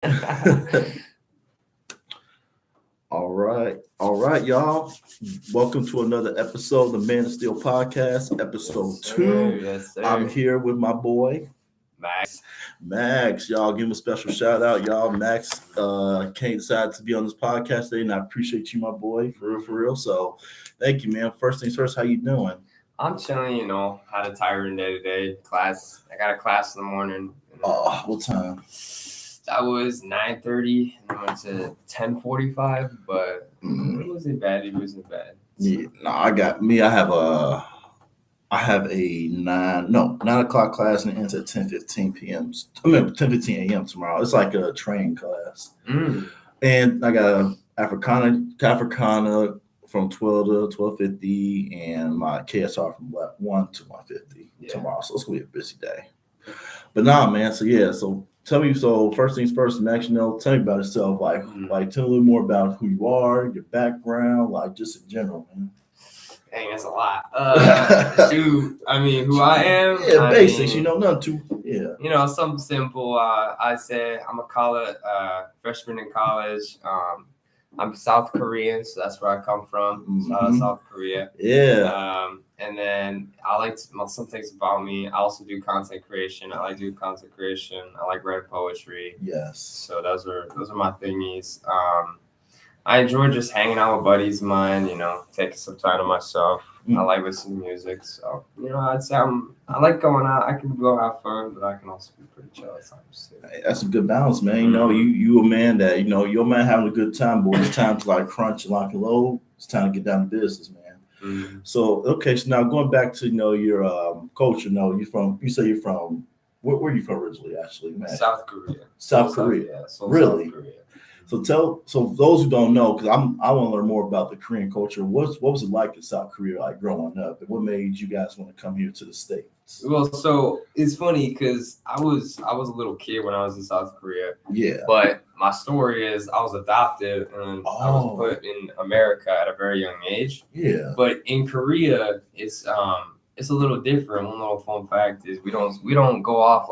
All right, y'all. Welcome to another episode of the Man of Steel podcast, episode Yes, sir. 2. Yes, sir. I'm here with my boy Max. Max. Y'all give him a special shout out, y'all. Max can't decide to be on this podcast today, and I appreciate you, my boy, for real, for real. So, thank you, man. First things first, how you doing? I'm chilling, had a tiring day today. Class. I got a class in the morning. Oh, what time? That was 9:30 and I went to 10:45, but it wasn't bad. It wasn't bad. Yeah, no, I got me. I have a 9 o'clock class and it ends at 10:15 p.m. 10:15 a.m. tomorrow. It's like a training class, and I got a Africana from 12 to 12:50, and my KSR from 1 to 1:50 tomorrow. So it's gonna be a busy day. But nah, man. So yeah. So tell me. So first things first, Max. Tell me about yourself. Like tell me a little more about who you are, your background, like just in general, man. Dang, that's a lot. Shoot, I mean, who I am? Yeah, basics. Nothing too. Yeah. Something simple. I say I'm a college freshman in college. I'm South Korean, so that's where I come from. South Korea. Yeah. And then I like some things about me. I also do content creation. I like doing content creation. I like writing poetry. Yes. So those are my thingies. I enjoy just hanging out with buddies of mine. Taking some time to myself. I like listening to music. So I'd say I like going out. I can go have fun, but I can also be pretty chill at times too. Hey, that's a good balance, man. You a man that you're a man having a good time, but it's time to like crunch and lock and load. It's time to get down to business, man. Mm-hmm. So okay, so now going back to your culture. You say you're from where are you from originally? Actually, man. South Korea. South Korea. Yeah, really? South Korea. So those who don't know, because I want to learn more about the Korean culture. What was it like in South Korea, like growing up, and what made you guys want to come here to the States? Well, so it's funny because I was a little kid when I was in South Korea. Yeah. But my story is I was adopted and I was put in America at a very young age. Yeah. But in Korea, it's a little different. One little fun fact is we don't go off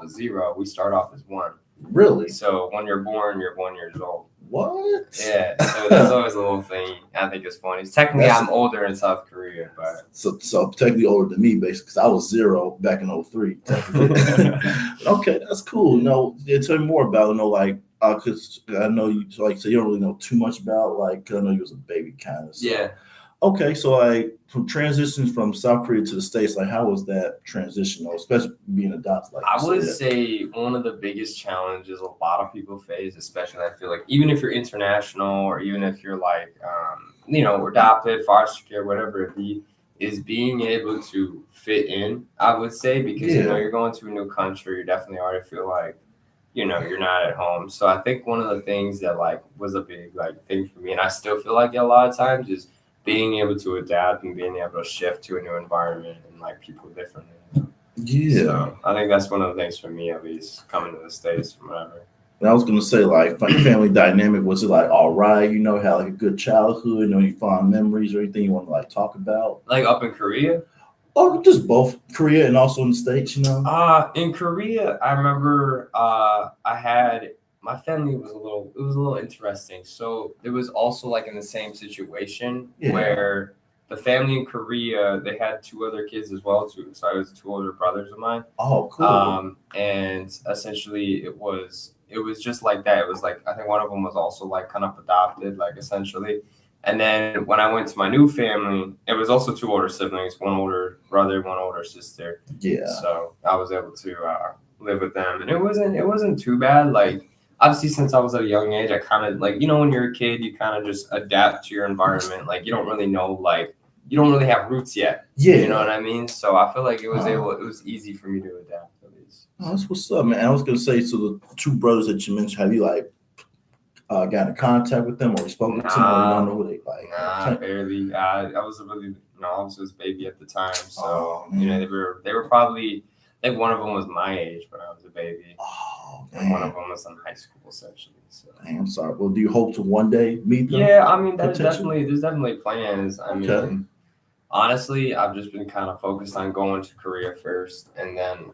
of 0. We start off as 1. Really? So when you're born, you're 1 year old. What? Yeah. So that's always a little thing I think is funny. Technically, I'm older in South Korea, but so technically older than me, basically, because I was 0 back in 03. Okay, that's cool. Tell me more about because I know you so you don't really know too much about I know you was a baby kind of. So. Yeah. Okay, so from transitions from South Korea to the States, how was that transition, especially being adopted? I would say one of the biggest challenges a lot of people face, especially I feel like even if you're international or even if you're adopted, foster care, whatever it be, is being able to fit in. I would say because you're going to a new country, you definitely already feel like you're not at home. So I think one of the things that was a big thing for me, and I still feel like a lot of times is being able to adapt and being able to shift to a new environment and people differently. Yeah. So I think that's one of the things for me, at least, coming to the States or whatever. And I was gonna say, family dynamic, was it all right? Had a good childhood, you fond memories or anything you want to talk about? Up in Korea? Oh, just both Korea and also in the States, In Korea, I remember my family was a little interesting. So it was also in the same situation where the family in Korea, they had 2 other kids as well too. So I was 2 older brothers of mine. Oh, cool. And essentially it was just like that. It was I think one of them was also kind of adopted, essentially. And then when I went to my new family, it was also 2 older siblings, 1 older brother, 1 older sister. Yeah. So I was able to live with them, and it wasn't too bad. Obviously, since I was at a young age, I kind of when you're a kid, you kind of just adapt to your environment. You don't really know, you don't really have roots yet. Yeah. You know what I mean? So I feel like it was easy for me to adapt at least. Oh, that's what's up, man. I was gonna say, so the 2 brothers that you mentioned, have you got in contact with them or spoken to them, or you don't know who they Nah, barely. I was a baby at the time, so they were probably. I think one of them was my age when I was a baby. Oh, man. And one of them was in high school, essentially. So. I'm sorry. Well, do you hope to one day meet them? Yeah, I mean, there's definitely plans. I mean, okay. Honestly, I've just been kind of focused on going to Korea first, and then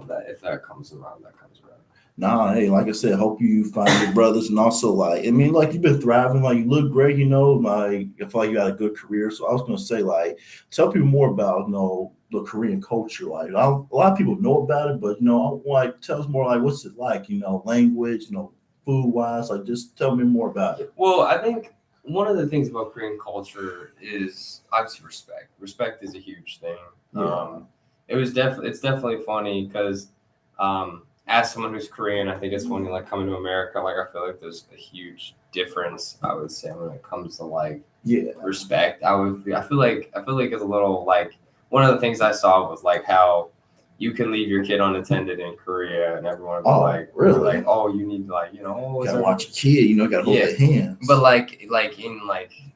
that if that comes around, that comes around. Nah, hey, like I said, hope you find your brothers, and also like, I mean, like you've been thriving, like you look great, like I feel like you had a good career. So I was gonna say, like, tell people more about the Korean culture. Like, a lot of people know about it, but like, tell us more, like, what's it like? Language, food wise, like, just tell me more about it. Well, I think one of the things about Korean culture is obviously respect. Respect is a huge thing. Yeah. It's definitely funny because as someone who's Korean, I think it's funny like coming to America. Like I feel like there's a huge difference. I would say when it comes to like respect. I feel like it's a little like one of the things I saw was like how you can leave your kid unattended in Korea, and everyone will be like, really? like, oh, you need to like, gotta watch your kid. Gotta hold their hands.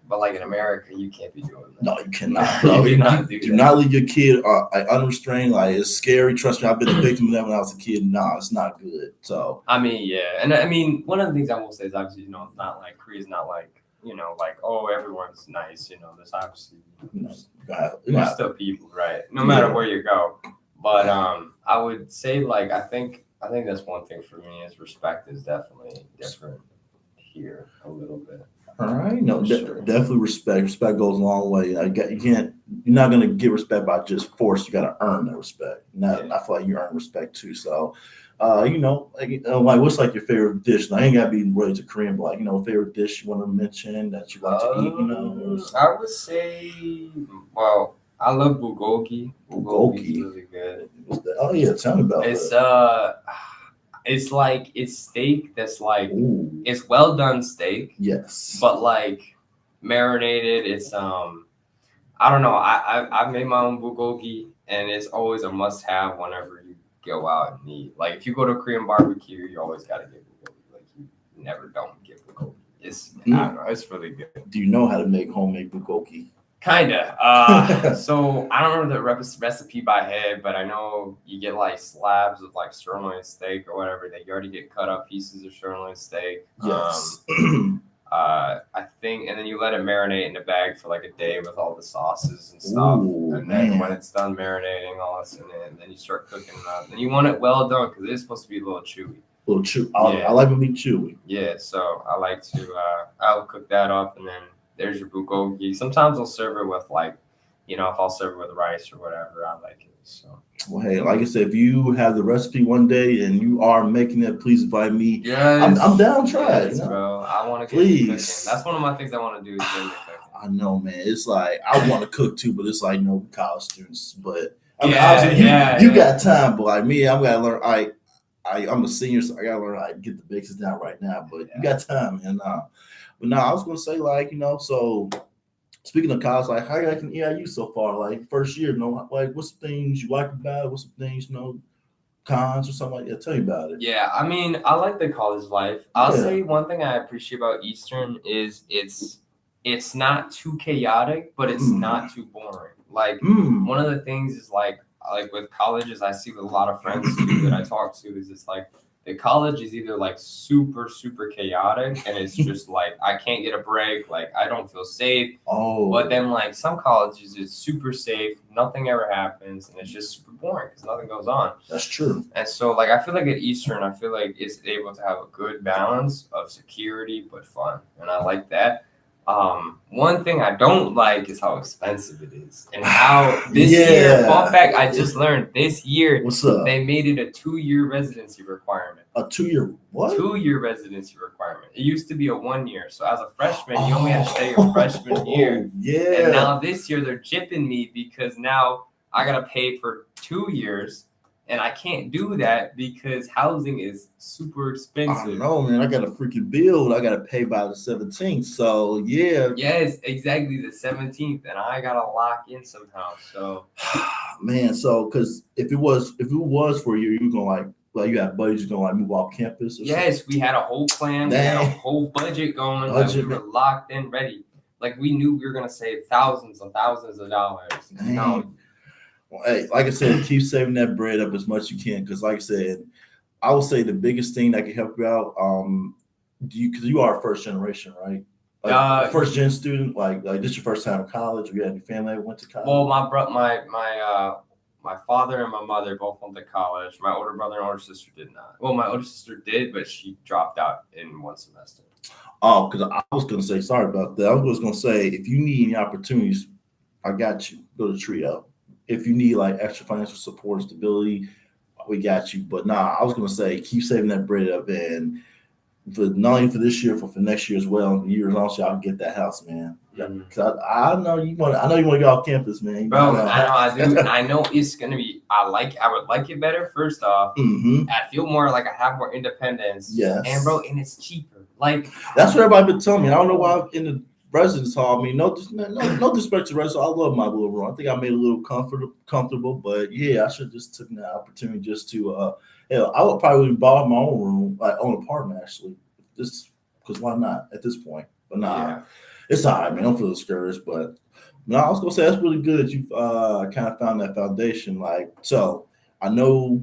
But in America, you can't be doing that. No, you cannot. Bro. Do not leave your kid unrestrained. Like, it's scary. Trust me, I've been a victim of that when I was a kid. Nah, it's not good. So I mean, yeah, and I mean, one of the things I will say is obviously, it's not like Korea's not like like, oh, everyone's nice. There's obviously there's still people, right? No matter where you go. But I would say like I think that's one thing for me is respect is definitely different here a little bit. All right, definitely respect. Respect goes a long way. You're not gonna get respect by just force. You gotta earn that respect. I feel like you earn respect too. So, like what's like your favorite dish? I ain't gotta be related to Korean, but like favorite dish you want to mention that you like to eat. I would say, well, I love bulgogi. Bulgogi is really good. Oh yeah, tell me about it. It's steak that's like it's well done steak. Yes. But like marinated. It's I don't know. I've made my own bulgogi, and it's always a must have whenever you go out and eat. Like if you go to a Korean barbecue, you always gotta get bulgogi. Like you never don't get bulgogi. I don't know. It's really good. Do you know how to make homemade bulgogi? Kinda. So I don't know the recipe by head, but I know you get like slabs of like sirloin steak or whatever. You already get cut up pieces of sirloin steak. Yes. I think, and then you let it marinate in a bag for like a day with all the sauces and stuff. Ooh, and then when it's done marinating, all that's in it, and then you start cooking it up. And you want it well done because it is supposed to be a little chewy. I like it to be chewy. Yeah, so I like to I'll cook that up, and then there's your bulgogi. Sometimes I'll serve it with like, if I'll serve it with rice or whatever, I like it. So. Well, hey, like I said, if you have the recipe one day and you are making it, please invite me. Yes. I'm down to try it. Bro. I want to get into cooking. That's one of my things I want to do is get into cooking. I know, man. It's like I want to cook too, but it's like college students. But I mean, obviously you got time, but like me, I'm gotta learn. I'm a senior, so I gotta learn how to get the basics down right now. But you got time, and but now I was gonna say so. Speaking of college, like how you liking EIU so far? Like first year, like what's the things you like about it? What's the things cons or something like that? Tell me about it. Yeah, I mean, I like the college life. I'll say one thing I appreciate about Eastern is it's not too chaotic, but it's not too boring. Like one of the things is like with colleges, I see with a lot of friends too that I talk to is it's like the college is either like super, super chaotic and it's just like I can't get a break, like I don't feel safe. But then like some colleges it's super safe, nothing ever happens, and it's just super boring because nothing goes on. That's true. And so like I feel like at Eastern, I feel like it's able to have a good balance of security but fun, and I like that. One thing I don't like is how expensive it is and how this year, fun fact, I just learned this year, what's up? They made it a 2-year residency requirement. A 2-year what? 2-year residency requirement. It used to be a 1 year. So as a freshman, you only had to stay your freshman year. Yeah. And now this year they're jipping me because now I got to pay for 2 years. And I can't do that because housing is super expensive. I know, man. I got a freaking bill I got to pay by the 17th. So, yeah. Yes, exactly, the 17th. And I got to lock in somehow. So, man, so because if it was for you, you were going like you had buddies going to move off campus or yes, something? We had a whole plan. We had a whole budget going. We were locked in, ready. Like we knew we were going to save thousands and thousands of dollars. Well, hey, like I said, keep saving that bread up as much as you can. Because, like I said, I would say the biggest thing that can help you out, because you are a first generation, right? Like first gen student, like this your first time in college, or you had your family that went to college? Well, my father and my mother both went to college. My older brother and older sister did not. Well, my older sister did, but she dropped out in one semester. Oh, because I was going to say, sorry about that. I was going to say, if you need any opportunities, I got you. Go to Trio. If you need like extra financial support, stability, we got you. But nah, I was going to say, keep saving that bread up, and for not only for this year, for next year as well. Years on, so y'all can get that house, man. Cause I know you want. I know you want to go off campus, man. Bro, I do. I know it's gonna be. I would like it better. First off, I feel more like I have more independence. Yes. And bro, and it's cheaper. Like that's what everybody been telling me. I don't know why in the residence hall. I mean, no disrespect to residence. I love my little room. I think I made it a little comfortable, but yeah, I should just took that opportunity just to. Hell, I would probably buy my own room, like own apartment actually, just because why not at this point? But nah. Yeah. It's all right, man. I don't feel discouraged, but no, I was gonna say that's really good that you kind of found that foundation. Like, so I know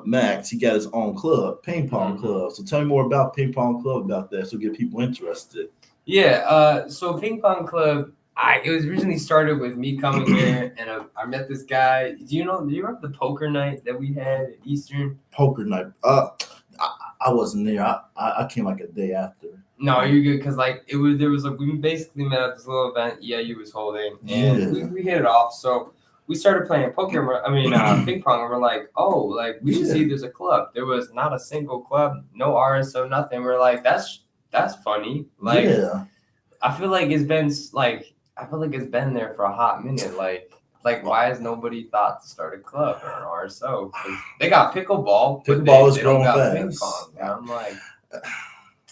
Max, he got his own club, ping pong club. So tell me more about ping pong club about that, so get people interested. Yeah, so ping pong club. It was originally started with me coming here, and I met this guy. Do you remember the poker night that we had at Eastern? Poker night. I wasn't there. I came like a day after. No, you're good because like we basically met at this little event EIU was holding, and we hit it off. So we started playing poker. Ping pong. And we're like, oh, like we should see there's a club. There was not a single club, no RSO, nothing. We're like, that's funny. Like, I feel like it's been there for a hot minute. Like why has nobody thought to start a club or an RSO? They got pickleball. Pickleball is growing fast. Ping pong. And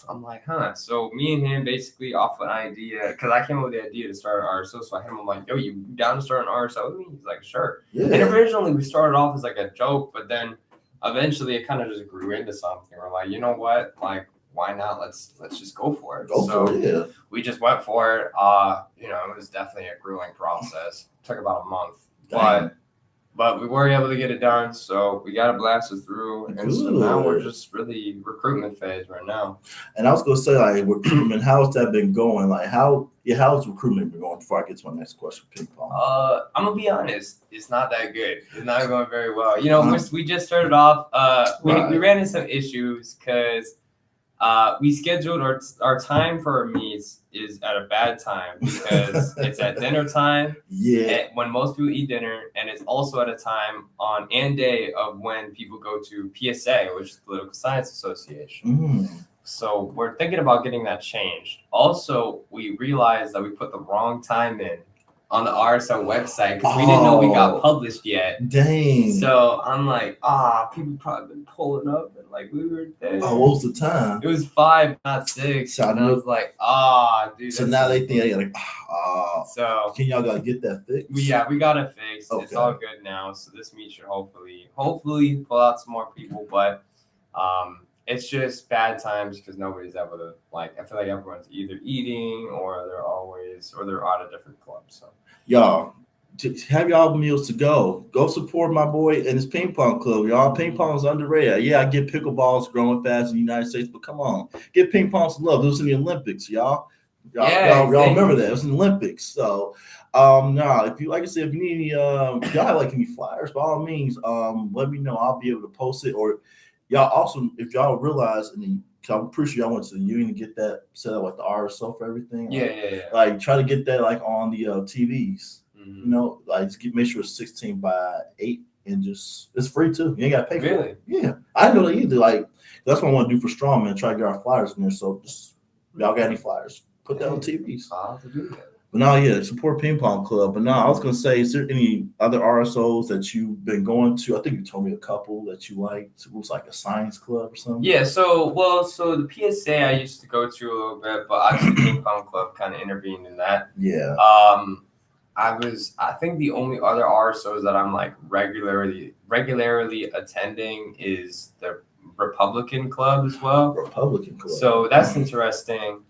I'm like, huh. So me and him basically off an idea, because I came up with the idea to start an RSO. So I hit him, I'm like, yo, you down to start an RSO with me? He's like, sure. Yeah. And originally we started off as like a joke, but then eventually it kind of just grew into something. We're like, you know what? Like, why not? Let's just go for it. We just went for it. It was definitely a grueling process. It took about a month. But we were able to get it done, so we got it blasted through, and so now we're just really recruitment phase right now. And I was gonna say, like, recruitment, how's that been going? Like, how's recruitment been going? Before I get to my next question, ping pong. I'm gonna be honest, it's not that good. It's not going very well. We just started off. We ran into some issues because we scheduled our time for our meets is at a bad time because it's at dinner time. Yeah. When most people eat dinner, and it's also at a time on and day of when people go to PSA, which is Political Science Association. So we're thinking about getting that changed. Also, we realized that we put the wrong time in on the RSO website because we didn't know we got published yet. Dang. So I'm like, people probably been pulling up and like we were there. Oh, what was the time? It was 5, not 6. So I was like, dude. So now they think like, So can y'all gotta get that fixed? We got it fixed. Okay. It's all good now. So this meet should hopefully pull out some more people, but it's just bad times because nobody's able to I feel like everyone's either eating or they're out of different clubs. So y'all have y'all meals to go support my boy and his ping pong club. Y'all, ping pong is underrated. Yeah, I get pickleballs growing fast in the United States, but come on, get ping pong some love. It was in the Olympics, y'all remember that? It was in the Olympics. So if you, like I said, if you need any y'all have like any flyers, by all means, let me know. I'll be able to post it. Or y'all also, if y'all realize, I'm pretty sure y'all went to the union to get that set up like the RSO for everything. Like try to get that like on the TVs. Make sure it's 16:8 and just it's free too. You ain't got to pay for it. Yeah, I didn't know that either. Like that's what I want to do for Strongman. Try to get our flyers in there. So just y'all got any flyers? Put that on TVs. I'll have to do that. But support ping pong club. But I was gonna say, is there any other RSOs that you've been going to? I think you told me a couple that you liked. It was like a science club or something. Yeah. So the PSA I used to go to a little bit, but obviously ping pong club kind of intervened in that. Yeah. I think the only other RSOs that I'm like regularly attending is the Republican Club as well. Republican Club. So that's interesting.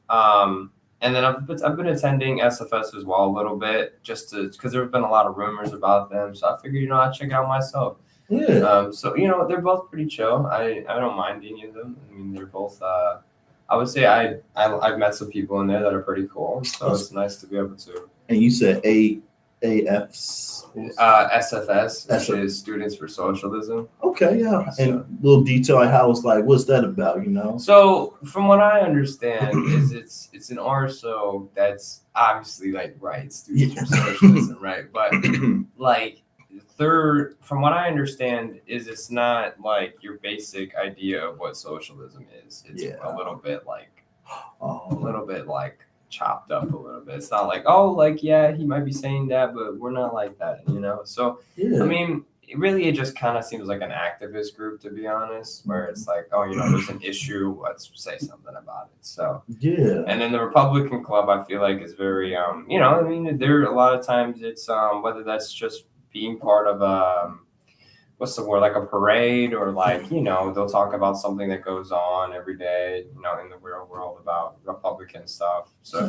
And then I've been attending SFS as well a little bit, just because there's been a lot of rumors about them. So I figured, I'd check it out myself. Yeah. So they're both pretty chill. I don't mind any of them. I mean, they're both. I would say I've met some people in there that are pretty cool. So it's nice to be able to. And you said 8 AFs. SFS, which is Students for Socialism. Okay, yeah. And little detail, like how it's like, what's that about, you know? So from what I understand, is it's an RSO that's obviously like right, Students for Socialism, right? But like from what I understand, is it's not like your basic idea of what socialism is. It's a little bit like chopped up a little bit. It's not like, oh, like, yeah, he might be saying that, but we're not like that, you know? So, I mean, it just kind of seems like an activist group, to be honest, where it's like, oh, you know, there's an issue, let's say something about it. So, and then the Republican Club, I feel like, is very, you know, I mean, there a lot of times it's, whether that's just being part of, what's the word, like a parade, or like, you know, they'll talk about something that goes on every day, you know, in the real world about Republican stuff. So,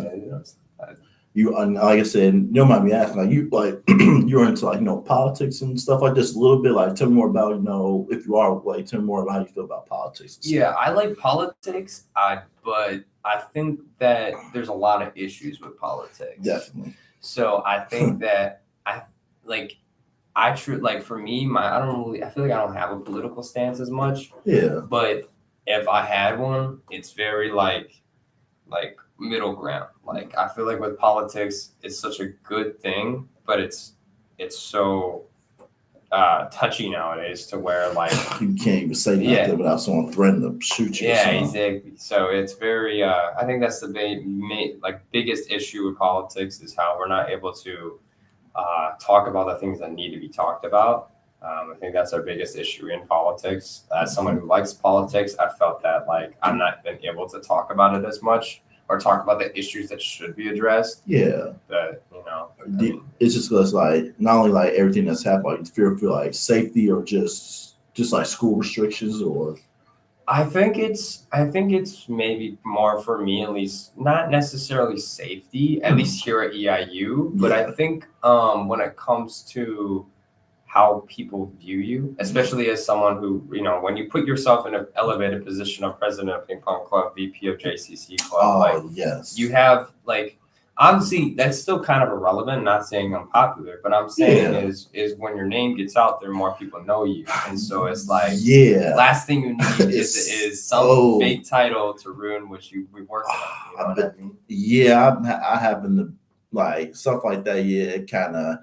you know, like I said, you don't mind me asking, like you're into like, you know, politics and stuff like this a little bit. Like, tell me more about, you know, if you are, like, tell me more about how you feel about politics. Yeah, I like politics, but I think that there's a lot of issues with politics. Definitely. So I think that for me, I feel like I don't have a political stance as much. Yeah. But if I had one, it's very like middle ground. Like, I feel like with politics, it's such a good thing, but it's so touchy nowadays to where like you can't even say nothing without someone threatening to shoot you. Yeah, exactly. So it's very. I think that's the biggest issue with politics is how we're not able to talk about the things that need to be talked about. I think that's our biggest issue in politics. As someone who likes politics, I felt that like I'm not been able to talk about it as much or talk about the issues that should be addressed. Yeah. But, you know, it's just because like not only like everything that's happened, like fear like safety or just like school restrictions, or I think it's maybe more for me, at least, not necessarily safety, at least here at EIU, but I think when it comes to how people view you, especially as someone who, you know, when you put yourself in an elevated position of president of Ping Pong Club, VP of JCC Club, you have like, obviously that's still kind of irrelevant, not saying I'm popular, but I'm saying is when your name gets out there, more people know you. And so it's like, last thing you need is some fake title to ruin what we worked on. You know what I mean? Yeah, I happen to like stuff like that. Yeah, it kind of,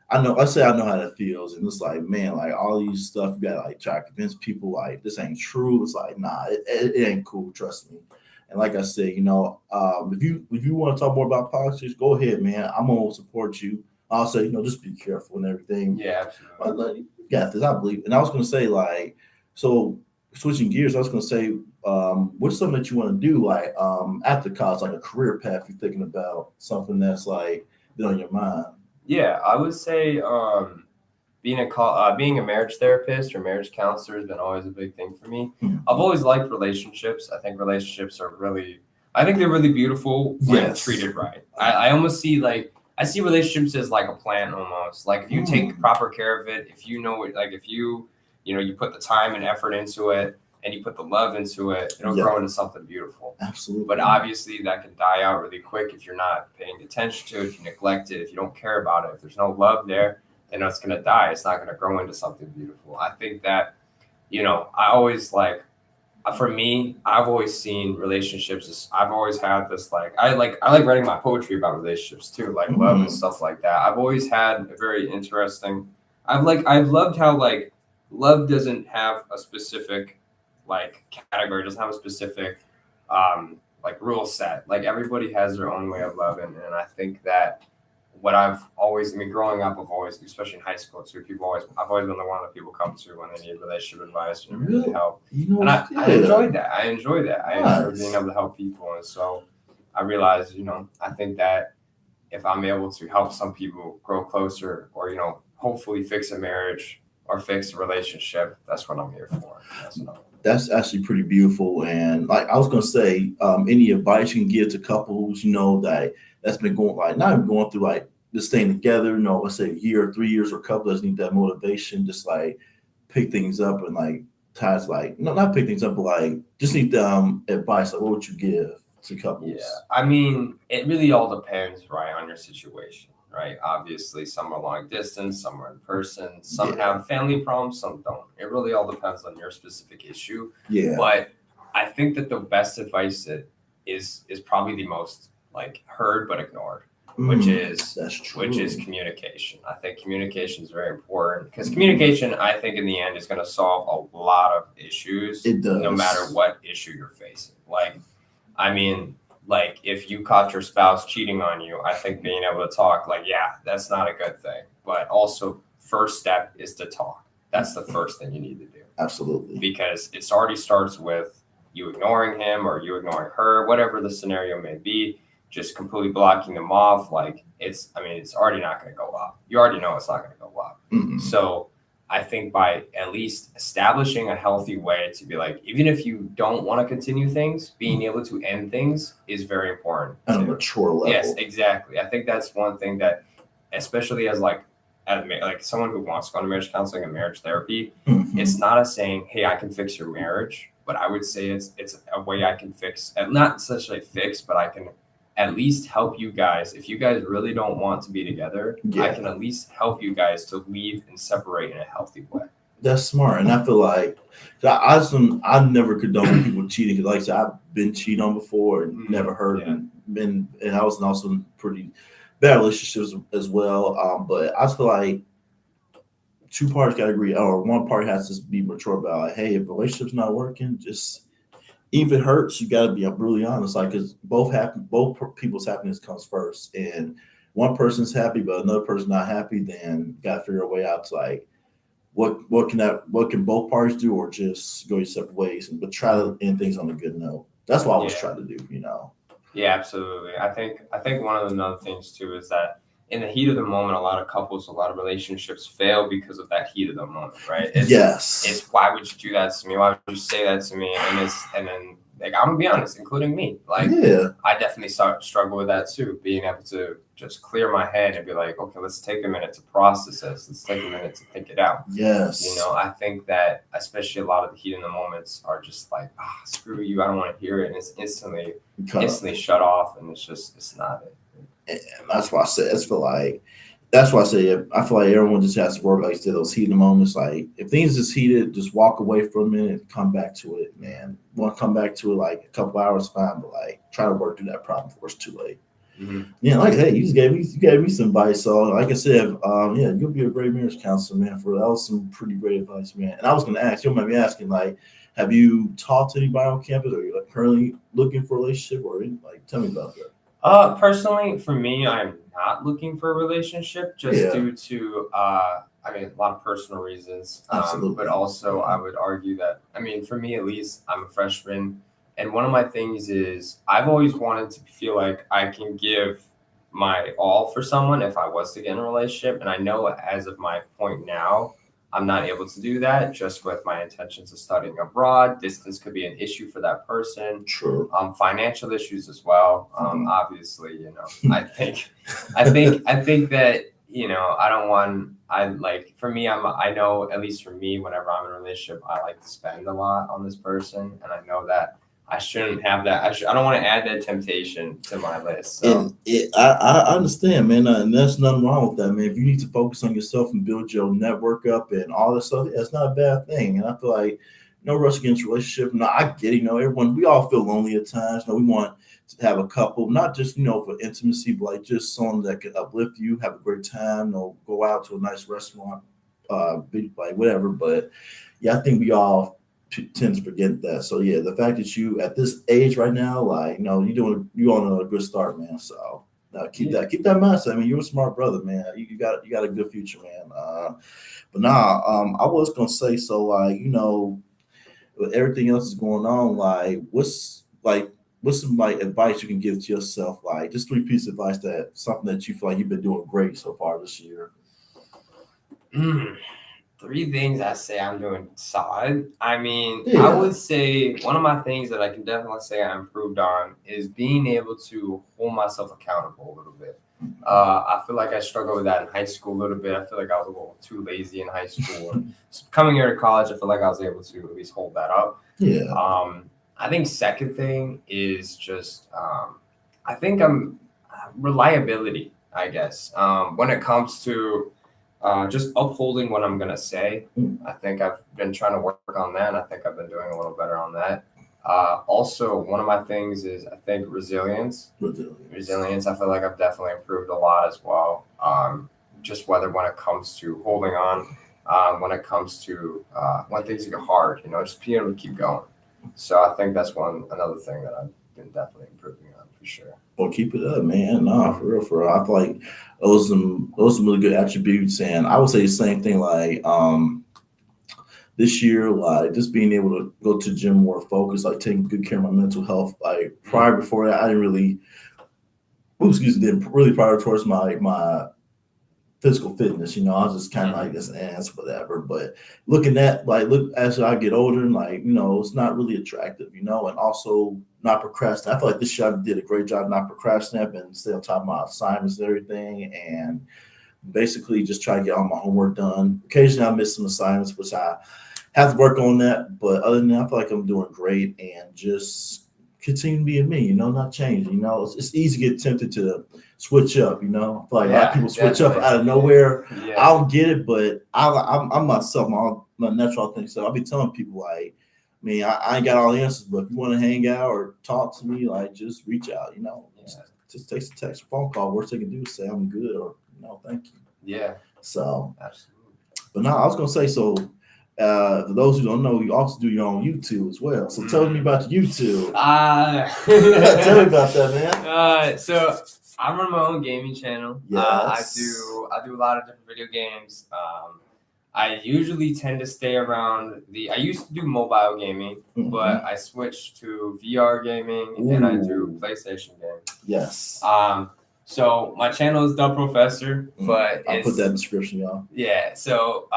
I know how that feels. And it's like, man, like all these stuff, you gotta like try to convince people like this ain't true. It's like, nah, it ain't cool, trust me. And like I said, you know, if you want to talk more about politics, go ahead, man. I'm gonna support you. I'll say, you know, just be careful and everything. Yeah, absolutely. But, you got this, I believe. And I was gonna say, like, so switching gears, I was gonna say, what's something that you want to do, like, after college, like a career path you're thinking about, something that's like been on your mind? Yeah, I would say being a marriage therapist or marriage counselor has been always a big thing for me. I've always liked relationships. I think relationships are they're really beautiful when treated right. I almost see I see relationships as like a plant almost. Like if you take proper care of it, if you know it, like if you put the time and effort into it and you put the love into it, it'll grow into something beautiful. Absolutely. But obviously that can die out really quick if you're not paying attention to it, if you neglect it, if you don't care about it, if there's no love there, then it's going to die. It's not going to grow into something beautiful. I think that, you know, I always for me, I've always seen relationships. I've always had this, I like writing my poetry about relationships too, like love and stuff like that. I've always had a very interesting, I've loved how love doesn't have a specific category, doesn't have a specific rule set. Like everybody has their own way of loving. And I think that what I've always, growing up, especially in high school too, I've always been the one that people come to when they need relationship advice and really help. And I enjoyed that. I enjoy being able to help people. And so I realized, I think that if I'm able to help some people grow closer or, hopefully fix a marriage or fix a relationship, that's what I'm here for. That's actually pretty beautiful. And I was going to say, any advice you can give to couples, that's been going, not even going through just staying together, let's say a year or 3 years, or couples need that motivation, just pick things up and ties, not pick things up, but just need advice. What would you give to couples? Yeah. It really all depends, right, on your situation, right? Obviously, some are long distance, some are in person, some have family problems, some don't. It really all depends on your specific issue. Yeah. But I think that the best advice that is probably the most like heard but ignored, which is communication. I think communication is very important because communication, I think, in the end, is going to solve a lot of issues. It does. No matter what issue you're facing. Like, I mean, like if you caught your spouse cheating on you, I think being able to talk, like, yeah, that's not a good thing. But also, first step is to talk. That's the first thing you need to do. Absolutely. Because it already starts with you ignoring him or you ignoring her, whatever the scenario may be. Just completely blocking them off, like it's already not going to go up. You already know it's not going to go up. Mm-hmm. So I think by at least establishing a healthy way to be like, even if you don't want to continue things, being able to end things is very important. At a mature level. Yes, exactly. I think that's one thing that, especially as someone who wants to go to marriage counseling and marriage therapy, it's not a saying, hey, I can fix your marriage, but I would say it's a way I can fix, not essentially fix, but I can at least help you guys. If you guys really don't want to be together, I can at least help you guys to leave and separate in a healthy way. That's smart. And I feel like I never condone people cheating. Because like I said, I've been cheated on before and never heard and I was also in pretty bad relationships as well. But I just feel like two parties got to agree, or one party has to be mature about, like, hey, if the relationship's not working, just even if it hurts, you got to be brutally honest, like, because both people's happiness comes first, and one person's happy but another person's not happy, then got to figure a way out to, like, what can both parties do, or just go your separate ways, but try to end things on a good note. That's what I always try to do, Yeah, absolutely. I think one of the other things too is that in the heat of the moment, a lot of relationships fail because of that heat of the moment, right? It's why would you do that to me? Why would you say that to me? And then like, I'm gonna be honest, including me. Like, I definitely struggle with that too. Being able to just clear my head and be like, okay, let's take a minute to process this. Let's take a minute to think it out. Yes. I think that especially a lot of the heat in the moments are just like, screw you, I don't want to hear it, and it's instantly shut off, and it's not it. And that's why I say I feel like everyone just has to work, like, to those heated moments. Like, if things is heated, just walk away for a minute and come back to it, man. Want to come back to it like a couple hours, fine, but like try to work through that problem before it's too late. Yeah, like, hey, you gave me some advice. So like I said, you'll be a great marriage counselor, man. That was some pretty great advice, man. And I was gonna ask, you might be asking, like, have you talked to anybody on campus, or are you, like, currently looking for a relationship, or, like, tell me about that. Personally, for me, I'm not looking for a relationship just due to, a lot of personal reasons. Absolutely. But also, I would argue that, for me at least, I'm a freshman. And one of my things is I've always wanted to feel like I can give my all for someone if I was to get in a relationship. And I know as of my point now, I'm not able to do that just with my intentions of studying abroad. Distance could be an issue for that person. True. Financial issues as well. Obviously, I think that, for me, I know, at least for me, whenever I'm in a relationship, I like to spend a lot on this person. And I know that I shouldn't have that. I don't want to add that temptation to my list. So. And I understand, man, and there's nothing wrong with that, man. If you need to focus on yourself and build your network up and all that stuff, that's not a bad thing. And I feel like no rush against relationship. No, I get it. Everyone, we all feel lonely at times. We want to have a couple, not just, for intimacy, but like just someone that can uplift you, have a great time, go out to a nice restaurant, like whatever. But yeah, I think we all tend to forget that. So yeah, the fact that you at this age right now, like, you on a good start, man. So keep that mindset. You're a smart brother, man. You got a good future, man. But I was gonna say, so, like, with everything else is going on, like, what's some, like, advice you can give to yourself, like just 3 pieces of advice, that something that you feel like you've been doing great so far this year. 3 things I say I'm doing solid. I would say one of my things that I can definitely say I improved on is being able to hold myself accountable a little bit. I feel like I struggled with that in high school a little bit. I feel like I was a little too lazy in high school. And coming here to college, I feel like I was able to at least hold that up. Yeah. I think second thing is just, I think reliability. I guess. When it comes to just upholding what I'm gonna say, I think I've been trying to work on that, and I think I've been doing a little better on that. Also, one of my things is I think resilience. Resilience. I feel like I've definitely improved a lot as well. Just whether when it comes to holding on, when it comes to when things get hard, just being able to keep going. So I think that's another thing that I've been definitely improving on for sure. Well, keep it up, man. No, for real, for real. I feel like those some really good attributes, and I would say the same thing. Like this year, like just being able to go to the gym more focused, like taking good care of my mental health. Like before that, I didn't really, didn't really prioritize my physical fitness. I was just kind of like this ants, whatever. But looking at look as I get older, and it's not really attractive, and also not procrastinate. I feel like this year I did a great job not procrastinating and stay on top of my assignments and everything, and basically just try to get all my homework done. Occasionally I miss some assignments, which I have to work on that. But other than that, I feel like I'm doing great and just continue being me, not changing. It's easy to get tempted to switch up, I feel like a lot of people switch up out of nowhere. Yeah. I don't get it, but I'm myself, my natural thing. So I'll be telling people like, I ain't got all the answers, but if you want to hang out or talk to me, like just reach out, just text a text or phone call. Worst they can do is say I'm good or thank you. Yeah. So absolutely. But now I was gonna say, so for those who don't know, you also do your own YouTube as well. So tell me about your YouTube. Tell me about that, man. So I run my own gaming channel. Yes. I do a lot of different video games. I usually tend to stay around I used to do mobile gaming, but I switched to VR gaming and I do PlayStation games. Yes. So my channel is The Professor, but I'll put that in the description, y'all. Yeah. So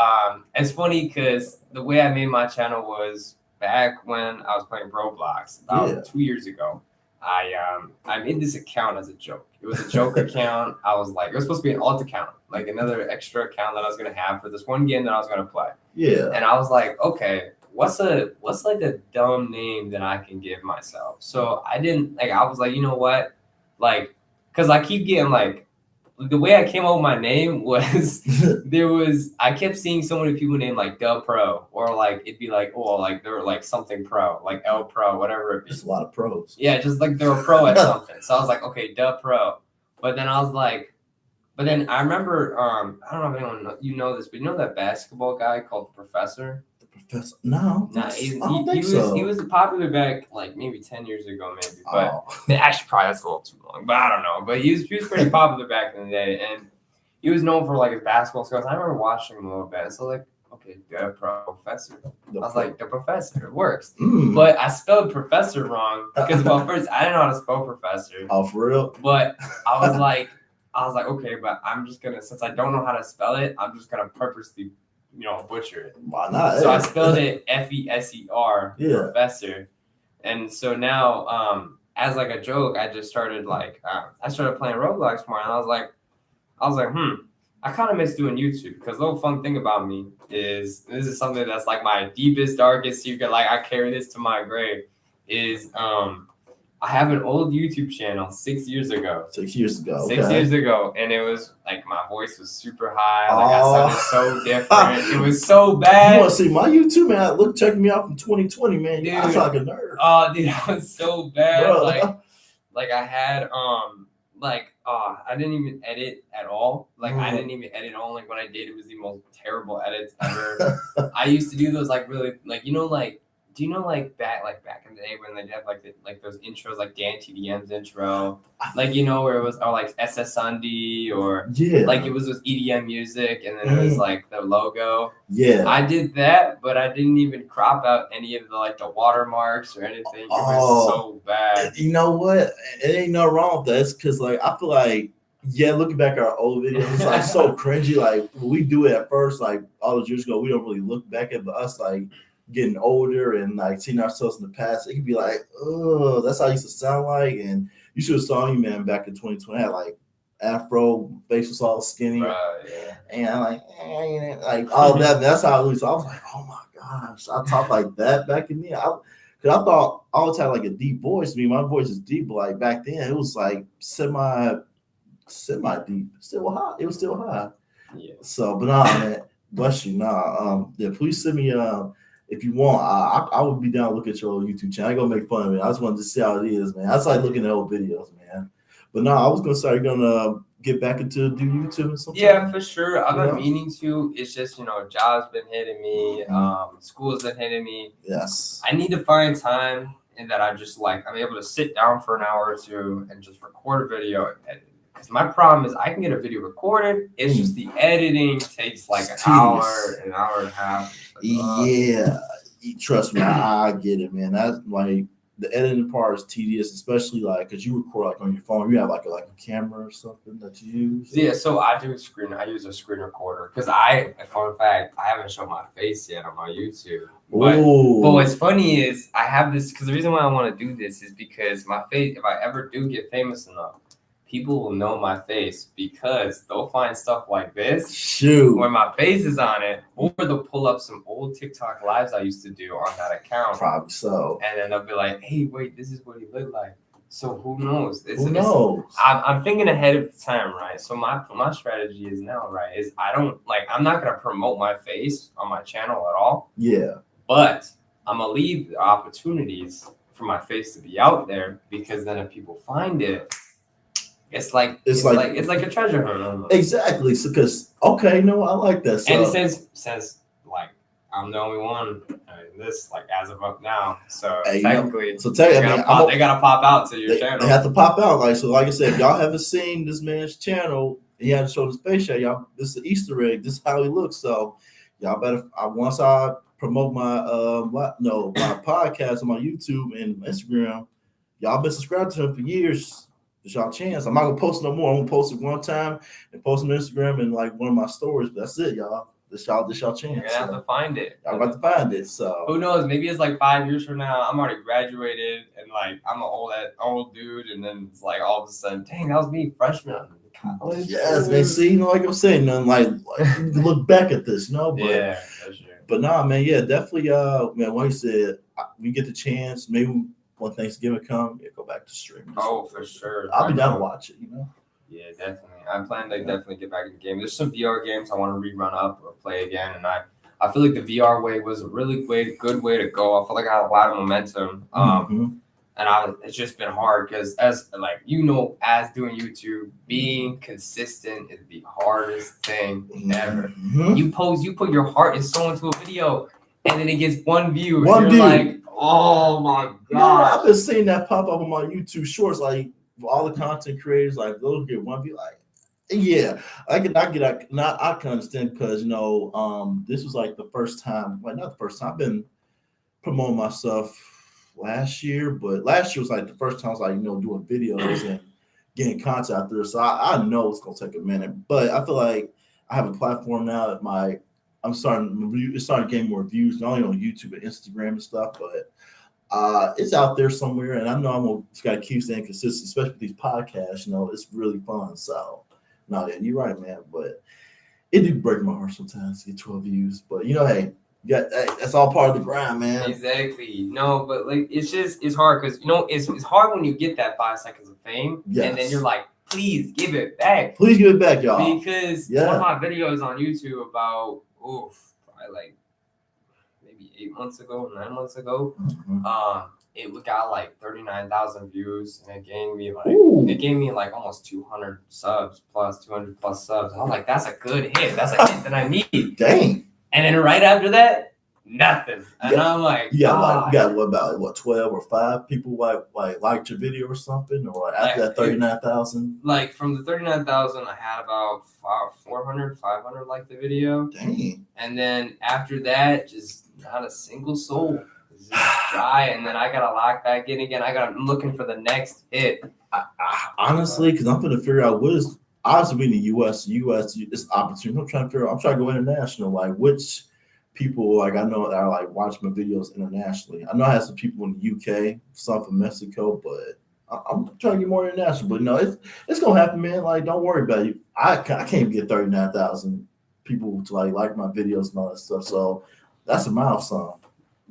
it's funny because the way I made my channel was back when I was playing Roblox about 2 years ago. I made this account as a joke. It was a joke account. I was like, it was supposed to be an alt account, like another extra account that I was gonna have for this one game that I was gonna play. Yeah. And I was like, okay, what's like a dumb name that I can give myself? So I was like, you know what, like, because I keep getting like. The way I came up with my name was I kept seeing so many people named like Del Pro, or like it'd be like, oh, like they're like something pro, like L Pro, whatever it be. There's a lot of pros. Yeah, just like they're a pro at something. So I was like, okay, Del Pro. But then I was like, I remember, I don't know if anyone you know this, but you know that basketball guy called the Professor? Professor? No. He was popular back like maybe 10 years ago, maybe. But actually, probably that's a little too long. But I don't know. But he was pretty popular back in the day, and he was known for like his basketball skills. I remember watching him a little bit. So like, okay, the Professor. I was like, the Professor. It works. But I spelled Professor wrong because first I didn't know how to spell Professor. Oh, for real? But I was like, okay, but I'm just gonna, since I don't know how to spell it, I'm just gonna purposely butcher it. Why not? So I spelled it F-E-S-E-R, Professor. And so now, as like a joke, I just started I started playing Roblox more, and I was like, I kind of miss doing YouTube, because the little fun thing about me is, this is something that's like my deepest, darkest secret, like I carry this to my grave, is I have an old YouTube channel 6 years ago. 6 years ago. 6 years ago. And it was like my voice was super high. Like I sounded so different. It was so bad. You want to see my YouTube, man? Check me out from 2020, man. Dude, I sound like a nerd. Oh, dude, I was so bad. Bro. Like I had I didn't even edit at all. Like I didn't even edit on. Like when I did, it was the most terrible edits ever. I used to do those really do you know back in the day when they have like those intros, like Dan TDM's intro, where it was, or like SS Sunday, or like it was this EDM music, and then it was like the logo. Yeah, I did that, but I didn't even crop out any of the watermarks or anything. It was so bad. You know what? It ain't no wrong with that. It's because I feel like, looking back at our old videos, it's like so cringy. Like when we do it at first, like all those years ago, we don't really look back at, but us getting older and seeing ourselves in the past, it could be like, oh, that's how I used to sound like. And you should have saw you, man, back in 2020. I had afro, face was all skinny, and I'm all that. Man, that's how I was. I was like, oh my gosh, I talked like that back in then. Because I thought I always had a deep voice. My voice is deep, but back then it was semi semi deep, still high. It was still high. Yeah. So, but nah, man, bless you. Nah, yeah, please send me. If you want, I would be down to look at your YouTube channel. I ain't gonna make fun of it. I just wanted to see how it is, man. I just like looking at old videos, man. But no, I was gonna start gonna get back into do YouTube and something. Yeah, for sure. I've been meaning to. It's just job's been hitting me. School's been hitting me. Yes. I need to find time and that I'm able to sit down for an hour or two and just record a video. Because my problem is I can get a video recorded. It's just the editing takes like an hour and a half. Yeah, trust me, I get it, man. That's like the editing part is tedious, especially like because you record like on your phone. You have like a camera or something that you use. Yeah, so I use a screen recorder because fun fact, I haven't shown my face yet on my YouTube. But what's funny is I have this because the reason why I want to do this is because my face. If I ever do get famous enough, people will know my face because they'll find stuff like this where my face is on it, or they'll pull up some old TikTok lives I used to do on that account. Probably so. And then they'll be like, "Hey, wait, this is what he looked like." So who knows? Who knows? I'm thinking ahead of time, right? So my strategy is now, right, is I'm not gonna promote my face on my channel at all. Yeah. But I'm gonna leave the opportunities for my face to be out there because then if people find it, it's like a treasure hunt almost. Exactly. So because I like that. So. And since like I'm the only one in this as of up now, so technically, they gotta pop out to your channel. They have to pop out. Like I said, if y'all haven't seen this man's channel, he had to show the space shot. Y'all, this is an Easter egg. This is how he looks. So y'all better. Once I promote my my podcast on my YouTube and Instagram, y'all been subscribed to him for years. It's y'all chance. I'm not gonna post no more. I'm gonna post it one time and post it on Instagram and one of my stories. But that's it, y'all. This y'all chance. You're gonna have to find it. Y'all got to find it. So who knows? Maybe it's 5 years from now. I'm already graduated and I'm an old dude, and then it's all of a sudden, dang, that was me, freshman in college. Yes, man. See, like I'm saying, nothing look back at this, But yeah, that's true. But nah, man, yeah, definitely. Man, like you said, we get the chance, maybe. When Thanksgiving comes, go back to streaming. Oh, for sure. I'll be down to watch it, Yeah, definitely. I plan to definitely get back in the game. There's some VR games I want to rerun up or play again, and I feel like the VR way was a really good way to go. I feel like I had a lot of momentum. It's just been hard because as doing YouTube, being consistent is the hardest thing ever. You put your heart and soul into a video, and then it gets one view. You're like, oh my god! I've been seeing that pop up on my YouTube shorts, all the content creators, they'll get one view. Yeah, I can understand because this was the first time, not the first time I've been promoting myself last year, but last year was the first time I was doing videos and getting content out there. So I know it's gonna take a minute, but I feel like I have a platform now that it's starting to gain more views, not only on YouTube but Instagram and stuff, but it's out there somewhere, and I know I'm gotta keep staying consistent, especially with these podcasts. It's really fun. So, no, yeah, you're right, man. But it did break my heart sometimes to get 12 views. But hey, that's all part of the grind, man. Exactly. No, but it's hard because it's hard when you get that 5 seconds of fame, and then you're like, please give it back. Please give it back, y'all. Because one of my videos on YouTube about probably maybe 8 months ago, 9 months ago, it got 39,000 views, and it gave me almost 200 subs plus 200 plus subs. I'm like, that's a good hit. That's a hit that I need. Dang. And then right after that, nothing. And I'm like, you got what about 12 or 5 people liked your video or something, or after that 39,000? From the 39,000, I had about 400, 500 liked the video. Dang. And then after that, just not a single soul. Just dry. And then I gotta lock back in again. I'm looking for the next hit. Honestly, because I'm gonna figure out what is obviously in the U.S. is opportunity. I'm trying to go international. Which people I know that are watching my videos internationally. I know I have some people in the UK, some from Mexico, but I'm trying to get more international. But it's gonna happen, man. Don't worry about it. I can't get 39,000 people to like my videos and all that stuff. So that's a milestone.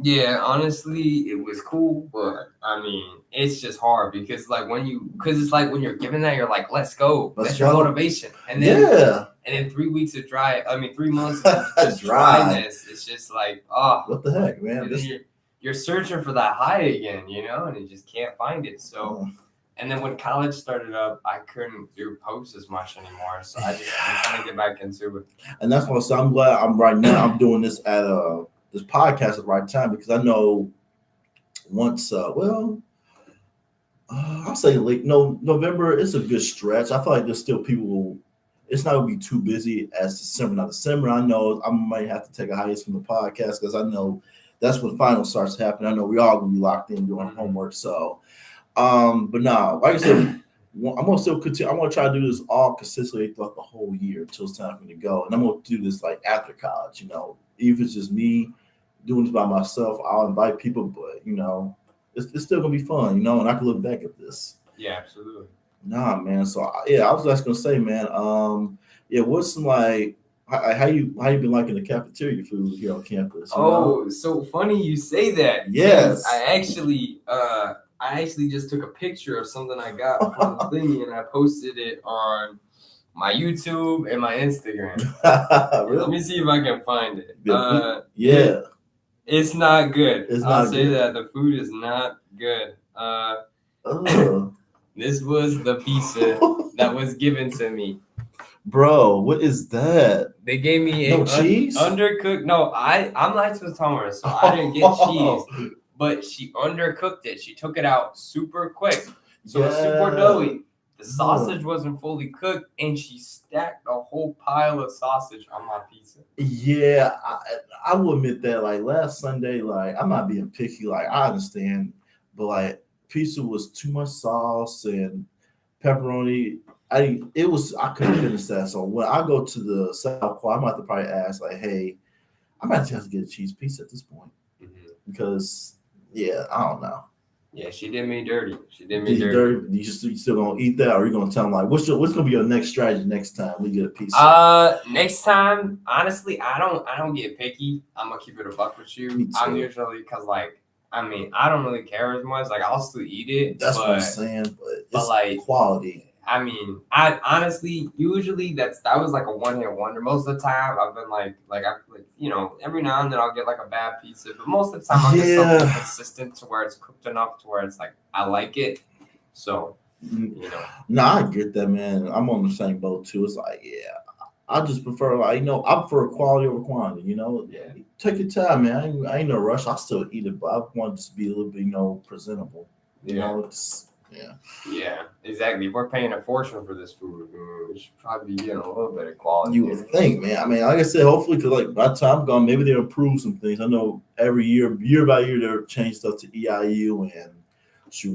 Yeah, honestly, it was cool, but I mean, it's just hard because it's like when you're given that, you're like, let's go. That's your motivation. And then 3 weeks of 3 months of just trying this. It's just like, oh, what the heck, man? And then you're searching for that high again, and you just can't find it. So, and then when college started up, I couldn't do posts as much anymore. So I'm trying to get back into it. And that's why I'm glad I'm doing this at this podcast at the right time, because I know once I'll say late November, it's a good stretch. I feel like there's still people. It's not gonna be too busy as December. Now December, I know I might have to take a hiatus from the podcast because I know that's when finals starts happening. I know we all gonna be locked in doing homework. So, but no, like I said, I'm gonna still continue. I'm gonna try to do this all consistently throughout the whole year until it's time for me to go, and I'm gonna do this like after college. Even if it's just me doing this by myself, I'll invite people, but it's still gonna be fun, and I can look back at this. Yeah, absolutely. Nah, man. So I was just gonna say, man. What's some how you been liking the cafeteria food here on campus? So funny you say that. Yes, I actually just took a picture of something I got from the thingy and I posted it on my YouTube and my Instagram. Really? Let me see if I can find it. Yeah. It's not good. I'll say that the food is not good. This was the pizza that was given to me. Bro, what is that? They gave me cheese? Undercooked. No, I'm lactose intolerant, so I didn't get cheese. But she undercooked it. She took it out super quick. So it's super doughy. The sausage wasn't fully cooked, and she stacked a whole pile of sausage on my pizza. Yeah, I will admit that. Like last Sunday, I'm not being picky. Like I understand, but pizza was too much sauce and pepperoni. I couldn't finish that. So when I go to the South Quad, I'm about to probably ask hey, I'm about to have to get a cheese pizza at this point because I don't know. Yeah, she did me dirty. You still gonna eat that, or are you gonna tell them what's gonna be your next strategy next time we get a pizza? Next time, honestly, I don't get picky. I'm gonna keep it a buck with you. I'm usually I don't really care as much. I'll still eat it. That's what I'm saying, but it's quality. I honestly usually that was like a one-hit wonder. Most of the time, I've been every now and then I'll get like a bad pizza, but most of the time I'll get something consistent to where it's cooked enough to where it's I like it. So I get that, man. I'm on the same boat too. It's I just prefer I prefer quality over quantity. Take your time, man. I ain't no rush. I still eat it, but I want it to be a little bit presentable. Yeah, exactly. If we're paying a fortune for this food, we should probably be getting a little bit of quality. You would think, man. Like I said, hopefully, because by the time I'm gone, maybe they'll improve some things. I know every year by year, they're changing stuff to EIU and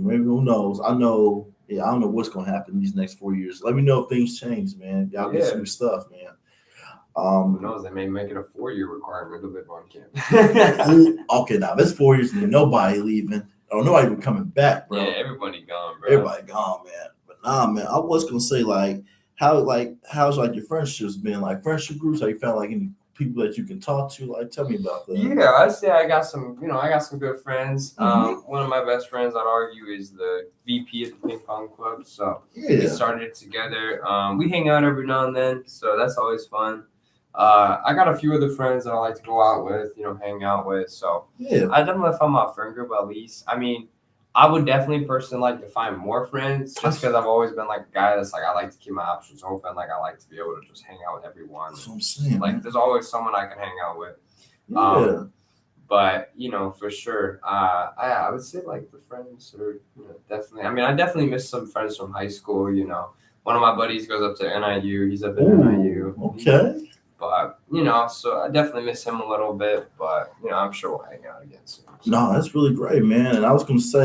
maybe who knows. I know. Yeah, I don't know what's gonna happen these next 4 years. Let me know if things change, man. Y'all get some new stuff, man. Who knows? They may make it a 4-year requirement to live on campus. Okay, now this 4 years, nobody leaving. Oh, nobody even coming back, bro. Yeah, everybody gone, bro. Everybody gone, man. But nah, man. I was gonna say how's your friendships been? Friendship groups? Have you found any people that you can talk to? Tell me about that. Yeah, I'd say I got some good friends. One of my best friends, I'd argue, is the VP of the ping pong club. So we started it together. We hang out every now and then, so that's always fun. I got a few other friends that I like to go out with, hang out with. So I definitely found my friend group at least. I would definitely personally like to find more friends just because I've always been a guy that's I like to keep my options open. I like to be able to just hang out with everyone. That's what I'm saying. There's always someone I can hang out with. Yeah. But for sure, I would say the friends are definitely. I definitely miss some friends from high school. One of my buddies goes up to NIU. He's up at NIU. Okay. But so I definitely miss him a little bit. But I'm sure we'll hang out again soon. So. No, that's really great, man. And I was gonna say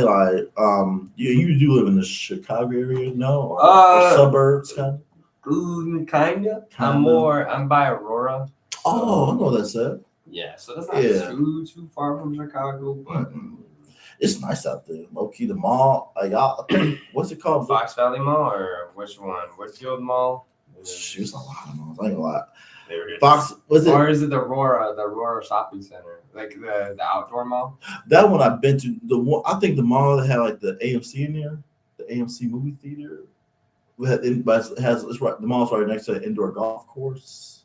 you do live in the Chicago area, no? Or suburbs, kind of. Kinda. I'm by Aurora. So. Oh, I know that's it. Yeah, so that's not too far from Chicago, but it's nice out there. Low key, the mall. What's it called? Fox Valley Mall or which one? Whitfield Mall? There's a lot of malls. I ain't gonna lie. There it is. Fox was it? Or is it the Aurora Shopping Center, like the outdoor mall? That one I've been to. The one I think the mall that had like the AMC in there, the AMC movie theater. But it has it's right. The mall's right next to an indoor golf course.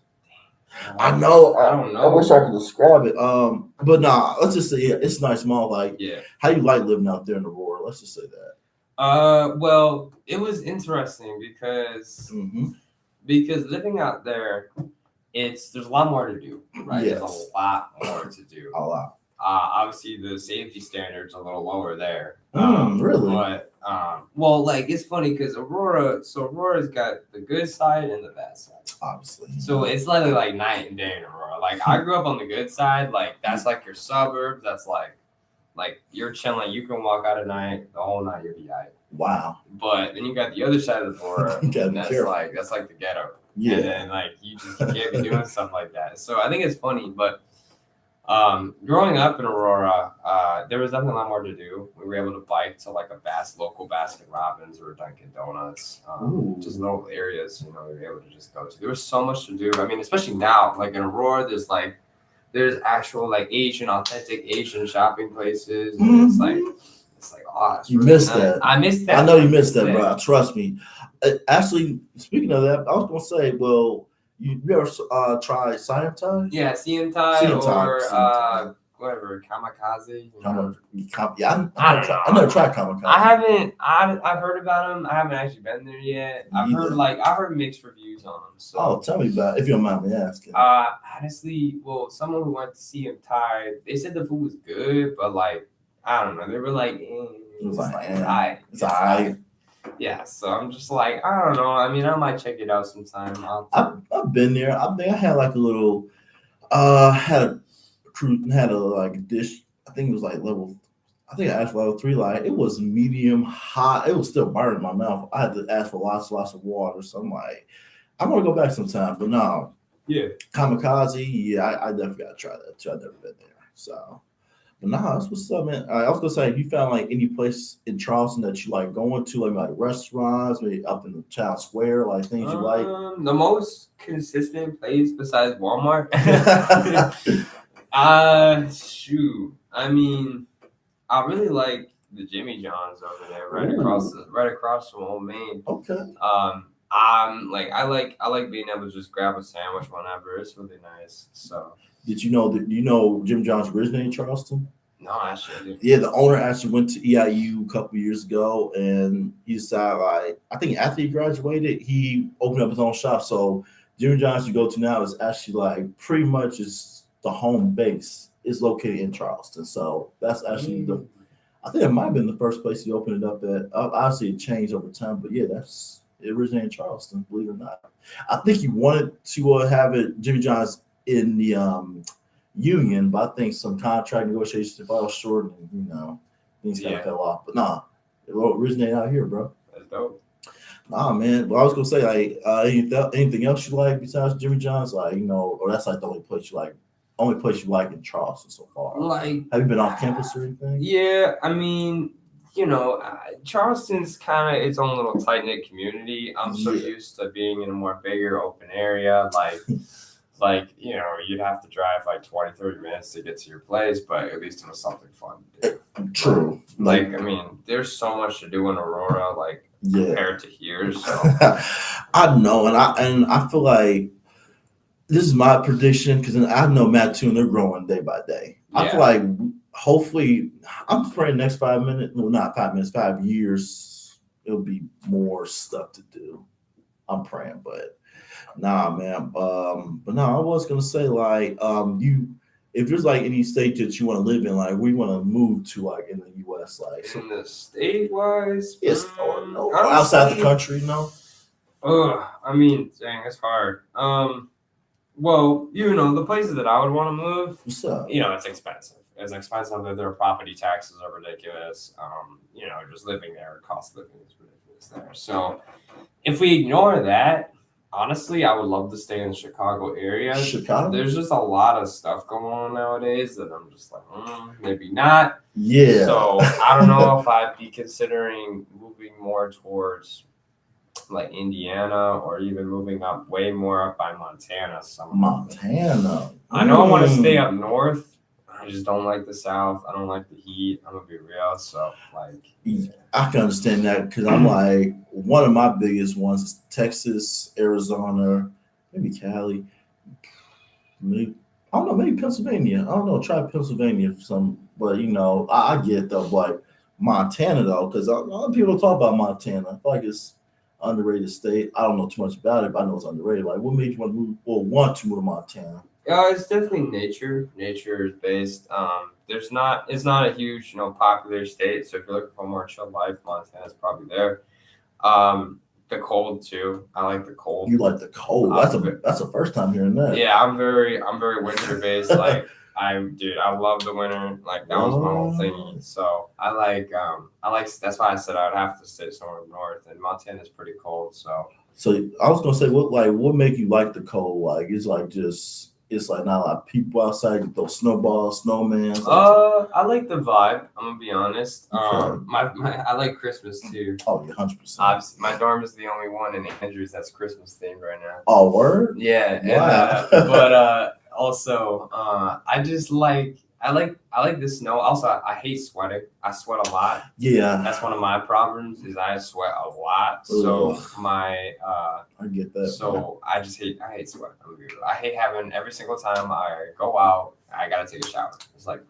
I know. I don't know. I wish I could describe it. But nah. Let's just say it's a nice mall. Like, Yeah. How you like living out there in Aurora? Let's just say that. Well, it was interesting because living out there, there's a lot more to do, right? Yes. There's a lot more to do. A lot. Obviously the safety standards are a little lower there. Really? But well, like it's funny because Aurora's got the good side and the bad side. Obviously. So it's literally like night and day in Aurora. Like I grew up on the good side. Like that's like your suburbs. That's like you're chilling. You can walk out at night, the whole night you'll be out. Wow. But then you got the other side of Aurora. and that's like the ghetto. Yeah. And then like you can't be doing stuff like that. So I think it's funny, but growing up in Aurora, there was definitely a lot more to do. We were able to bike to like a local Baskin Robbins or Dunkin' Donuts, just little areas, we were able to just go to. There was so much to do. I mean, especially now, like in Aurora, there's actual like authentic Asian shopping places. And it's like, oh, it's you really missed nice. that. I missed that. I know you missed that, bro. Trust me. Actually, speaking of that, I was gonna say, well, you ever try Siam Thai? Yeah, Siam Thai or whatever, Kamikaze. I never tried Kamikaze. I haven't. I've heard about them. I haven't actually been there yet. I've heard mixed reviews on them. So. Tell me about it, if you don't mind me asking. Honestly, well, someone who went to Siam Thai, they said the food was good, but like I don't know, they were like, it was like, it's alright. Yeah, so I'm just like, I don't know. I mean, I might check it out sometime. I've been there. I think I had like a little, had a like dish. I think it was like level. I think I asked for level 3. Like it was medium hot. It was still burning in my mouth. I had to ask for lots of water. So I'm like, I'm gonna go back sometime. But no, yeah, Kamikaze. Yeah, I definitely gotta try that too. I've never been there. So. But nah, that's what's up, man. I was gonna say, if you found like any place in Charleston that you like going to, like restaurants, maybe up in the town square, like things you like. The most consistent place besides Walmart. Shoot. I mean, I really like the Jimmy John's over there, right across from Old Main. Okay. I like being able to just grab a sandwich whenever. It's really nice. So. Did you know Jim John's originated in Charleston? No, actually. Yeah, the owner actually went to EIU a couple years ago, and he decided, like, I think after he graduated, he opened up his own shop. So Jim John's you go to now is actually like pretty much is the home base is located in Charleston. So that's actually I think it might have been the first place he opened it up at. Obviously, it changed over time, but yeah, it originated in Charleston, believe it or not. I think he wanted to have it Jimmy John's in the union, but I think some contract negotiations fell short, and things kind of fell off. But nah, it originated out here, bro. That's dope. Nah, man. Well, I was gonna say, like, anything else you like besides Jimmy John's, like, or that's like the only place you like in Charleston so far. Like, have you been off campus or anything? Yeah, I mean, Charleston's kind of its own little tight knit community. I'm so used to being in a more bigger open area, you'd have to drive like 20-30 minutes to get to your place, but at least it was something fun to do. True. I mean, there's so much to do in Aurora, compared to here. So I know, and I feel like this is my prediction because I know Matt too, and they're growing day by day. Yeah. I feel like hopefully, I'm praying next 5 minutes, well, not 5 minutes, 5 years, it'll be more stuff to do. I'm praying, but. Nah, man. But no, I was gonna say if there's like any state that you want to live in, like we want to move to, like in the U.S., like in the state wise, yes, or outside the country, no. I mean, dang, it's hard. Well, the places that I would want to move, what's up? It's expensive. It's expensive. Their property taxes are ridiculous. Just living there, cost of living is ridiculous there. So, if we ignore that. Honestly, I would love to stay in the Chicago area. Chicago? There's just a lot of stuff going on nowadays that I'm just like, maybe not. Yeah. So I don't know if I'd be considering moving more towards like Indiana, or even moving up way more up by Montana. Montana. I know I want to stay up north. I just don't like the South. I don't like the heat. I'm gonna be real. So like, I can understand that because I'm like one of my biggest ones is Texas, Arizona, maybe Cali, maybe I don't know, maybe Pennsylvania. I don't know. Try Pennsylvania for some, but I get it though. But Montana though, because a lot of people talk about Montana. I feel like it's underrated state. I don't know too much about it, but I know it's underrated. Like, what made you want to move to Montana? it's definitely nature. Nature is based. It's not a huge, popular state. So if you're looking for a more chill life, Montana's probably there. The cold too. I like the cold. You like the cold? That's the first time hearing that. Yeah, I'm very winter based. Like I love the winter. Like that was my whole thing. So I like that's why I said I would have to stay somewhere north, and Montana's pretty cold. So I was gonna say what make you like the cold? Like it's like not a lot of people outside. You throw snowballs, snowman. I like the vibe. I'm gonna be honest. Okay. I like Christmas too. Oh, yeah, 100%. Obviously, my dorm is the only one in Andrews that's Christmas themed right now. Oh, word? Yeah. Wow. But also, I just I like the snow. Also, I hate sweating. I sweat a lot. Yeah. That's one of my problems is I sweat a lot. So I get that. So I hate sweating. I hate having every single time I go out, I gotta take a shower. It's like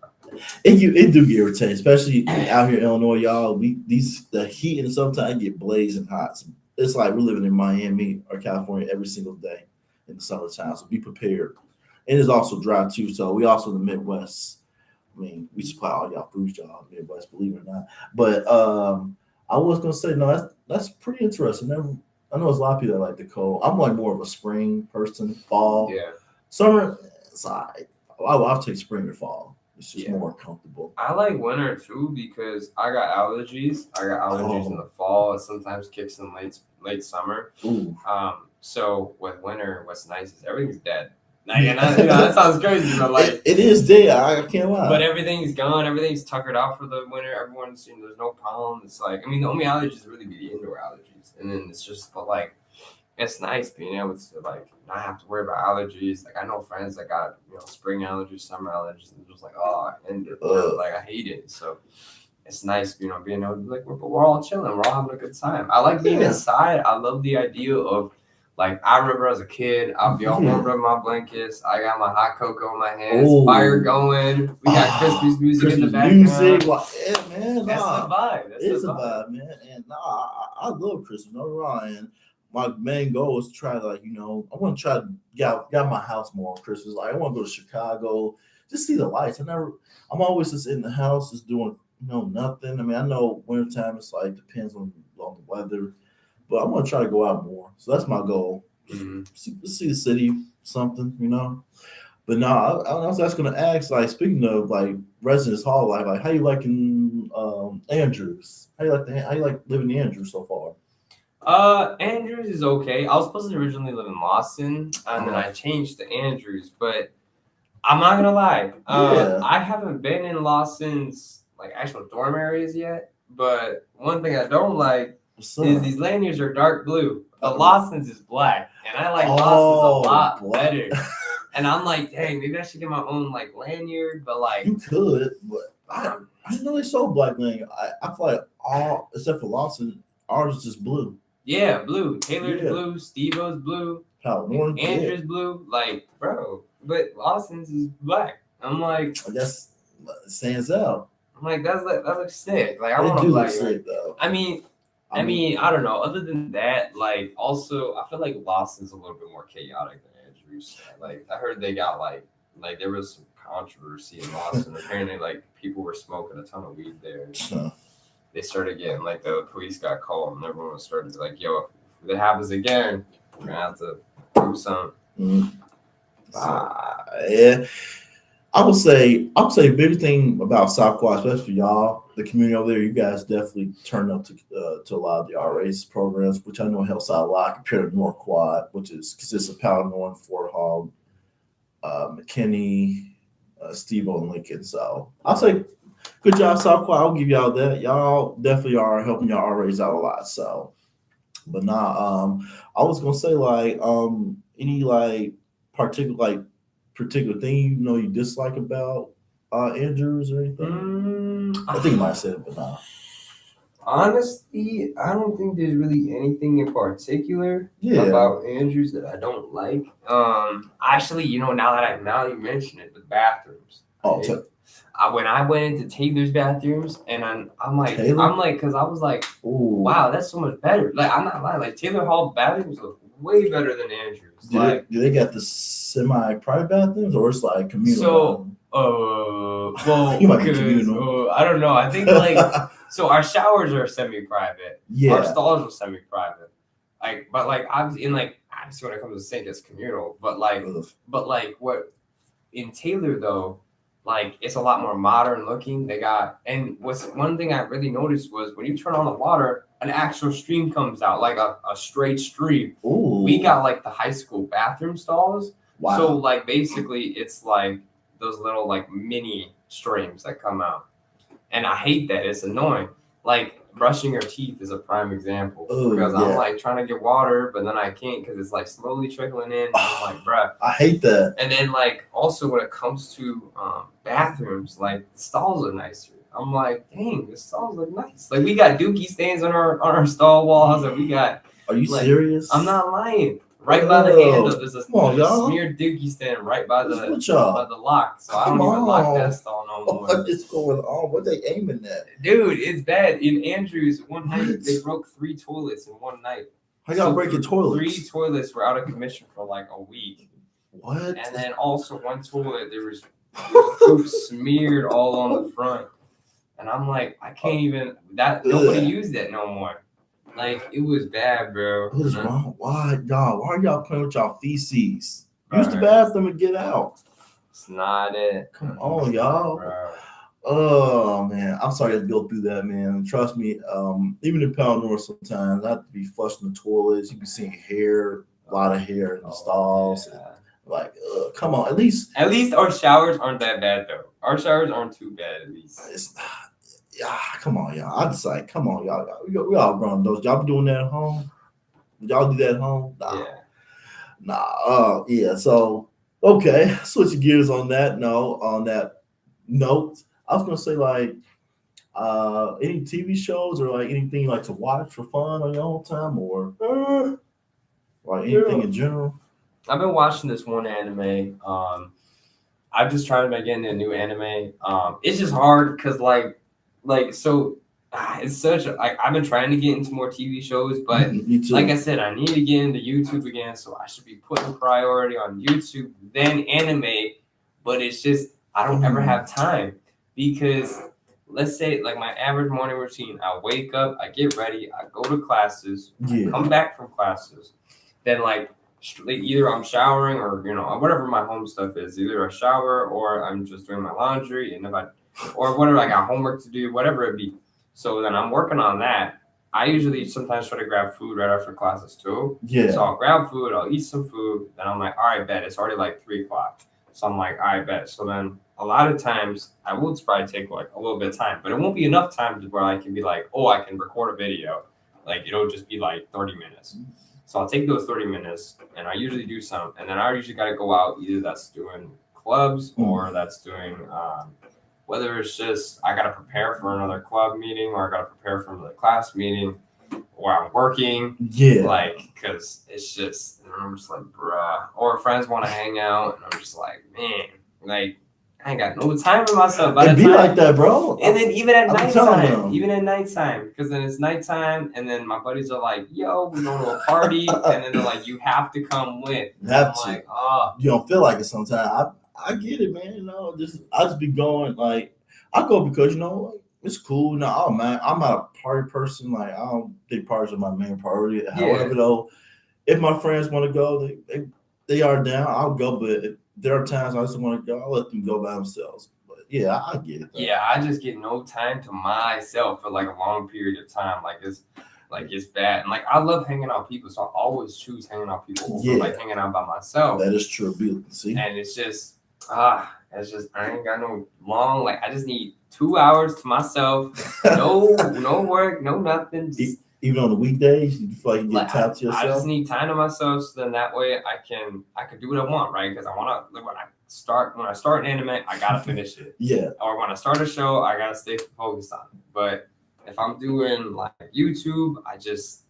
it do get irritating, especially out here in Illinois, y'all. The heat and sometimes get blazing hot. It's like we're living in Miami or California every single day in the summertime. So be prepared. And it's also dry too. So we also in the Midwest. I mean, we supply all y'all foods, y'all in the Midwest, believe it or not. But I was gonna say no, that's pretty interesting. I know there's a lot of people that like the cold. I'm like more of a spring person, fall. Yeah. Summer, it's all right. I'll take spring or fall. It's just more comfortable. I like winter too because I got allergies. I got allergies in the fall. It sometimes kicks in late summer. Ooh. So with winter, what's nice is everything's dead. Like, that sounds crazy, but like it is dead. I can't lie. But everything's gone. Everything's tuckered out for the winter. Everyone's there's no pollen. It's like the only allergies really be the indoor allergies, and then it's just it's nice being able to not have to worry about allergies. Like I know friends that got spring allergies, summer allergies, and just like I hate it. So it's nice being able to we're all chilling, we're all having a good time. I like being inside. I love the idea of. Like, I remember as a kid, I'll be all warmed up in my blankets. I got my hot cocoa in my hands, fire going. We got Christmas music in the background. Yeah, man. That's the vibe. It's a vibe, man. And I love Christmas. No Ryan. My main goal is to try to, I want to try to get my house more on Christmas. Like, I want to go to Chicago, just see the lights. I'm always just in the house, just doing, nothing. I mean, I know wintertime, it's depends on the weather. But I'm gonna try to go out more, so that's my goal. Mm-hmm. See the city, something, But no, I was just gonna ask, speaking of residence hall life, how you liking Andrews? How you like living in Andrews so far? Andrews is okay. I was supposed to originally live in Lawson, and then I changed to Andrews. But I'm not gonna lie, I haven't been in Lawson's actual dorm areas yet. But one thing I don't like. These lanyards are dark blue. The Lawson's is black, and I like Lawson's a lot better. And I'm like, dang, maybe I should get my own lanyard. But you could, but I didn't know they sold black lanyard. I feel like all except for Lawson, ours is just blue. Yeah, blue. Taylor's blue. Steve-O's blue. Andrew's blue. Bro, but Lawson's is black. I'm like, I guess it stands out. I'm like, that looks sick. I want to look sick though. I mean, I don't know. Other than that, also, I feel like Lawson's a little bit more chaotic than Andrews. I heard they got there was some controversy in Lawson. Apparently, people were smoking a ton of weed there. They started getting the police got called, and everyone started yo, if it happens again, we're gonna have to do something. Mm-hmm. Yeah. I would say the big thing about South Quad, especially for y'all, the community over there, you guys definitely turn up to a lot of the RAs programs, which I know helps out a lot compared to North Quad, which consists of Powder, Fort Hall, McKinney, Steve-O, and Lincoln. So I'll say good job, South Quad. I'll give y'all that. Y'all definitely are helping y'all RAs out a lot. So But nah, I was gonna say like any like particular thing you dislike about Andrews or anything. I think you might have said it, but nah. Honestly, I don't think there's really anything in particular about Andrews that I don't like. Actually, now you mention it, the bathrooms. When I went into Taylor's bathrooms, and I'm like, because I was like, wow, that's so much better. Like, I'm not lying. Like, Taylor Hall bathrooms look way better than Andrews. Do they got the semi-private bathrooms, or it's like communal? Well, you might be communal. I don't know. I think like so our showers are semi-private. Yeah. Our stalls are semi-private. But I was in obviously when it comes to sink, it's communal. But what in Taylor though, it's a lot more modern looking. And what's one thing I really noticed was when you turn on the water, an actual stream comes out, like a straight stream. Ooh. We got the high school bathroom stalls. Wow. So basically it's like those little mini streams that come out. And I hate that. It's annoying. Brushing your teeth is a prime example. Because I'm trying to get water, but then I can't because it's slowly trickling in. And I'm like, bruh. I hate that. And then also when it comes to bathrooms, the stalls are nicer. I'm like, dang, the stalls look nice. We got dookie stains on our stall walls, and we got. Are you serious? I'm not lying. Right by the handle, there's a smeared dookie stand right by the lock. So I don't even lock that stall no more. What is going on? What they aiming at? Dude, it's bad. In Andrews, one night, they broke 3 toilets in one night. How y'all breaking toilets? 3 toilets were out of commission for a week. What? And then also one toilet, there was poop smeared all on the front. And I'm like, I can't even, nobody used that no more. It was bad, bro. What is wrong? Why are y'all playing with y'all feces? Use the bathroom and get out. It's not it. Come on, y'all. Bro. Oh, man. I'm sorry to go through that, man. Trust me, even in Pound North sometimes, I have to be flushing the toilets. You be seeing hair, a lot of hair in the stalls. Yeah. Come on. At least our showers aren't that bad, though. Our showers aren't too bad, at least. It's not. Yeah, come on, y'all. I just come on, y'all. We all grown those. Y'all be doing that at home? Y'all do that at home? Nah. Yeah. Nah. Yeah. So, okay. Switching gears on that note, I was gonna say any TV shows or anything you like to watch for fun on your own time, or anything in general. I've been watching this one anime. I'm just trying to get into a new anime. It's just hard because it's such I've been trying to get into more TV shows, but like I said, I need to get into YouTube again, so I should be putting priority on YouTube, then anime, but it's just I don't ever have time because let's say my average morning routine, I wake up, I get ready, I go to classes, I come back from classes, then either I'm showering or whatever my home stuff is, either a shower or I'm just doing my laundry, and or whatever, I got homework to do, whatever it be. So then I'm working on that. I usually sometimes try to grab food right after classes too. Yeah. So I'll grab food, I'll eat some food, then I'm like, all right, bet. It's already 3 o'clock. So I'm like, all right, bet. So then a lot of times I will probably take a little bit of time, but it won't be enough time to where I can be I can record a video. It'll just be 30 minutes. So I'll take those 30 minutes and I usually do some, and then I usually got to go out, either that's doing clubs or that's doing, whether it's just I got to prepare for another club meeting or I got to prepare for another class meeting or I'm working. Yeah. Because it's just, I'm just bruh. Or friends want to hang out and I'm just man, I ain't got no time for myself. It'd be like that, bro. And then even at nighttime, because then it's nighttime and then my buddies are like, yo, we're going to a party. And then they're like, you have to come with. You have to. You don't feel like it sometimes. I get it, man. I just be going I go because it's cool. No, man, I'm not a party person. I don't think parties are my main priority. Yeah. However, though, if my friends want to go, they are down. I'll go, but if there are times I just want to go, I'll let them go by themselves. But yeah, I get it. Though. Yeah, I just get no time to myself for a long period of time. It's bad. And I love hanging out with people, so I always choose hanging out with people over hanging out by myself. That is true. See, and it's just I ain't got no long. I just need 2 hours to myself. No work, no nothing. Even on the weekdays, you feel like you get time to yourself? I just need time to myself, so then that way I can do what I want, right? Because I want to, when I start an anime, I gotta finish it. Yeah. Or when I start a show, I gotta stay focused on it. But if I'm doing like YouTube,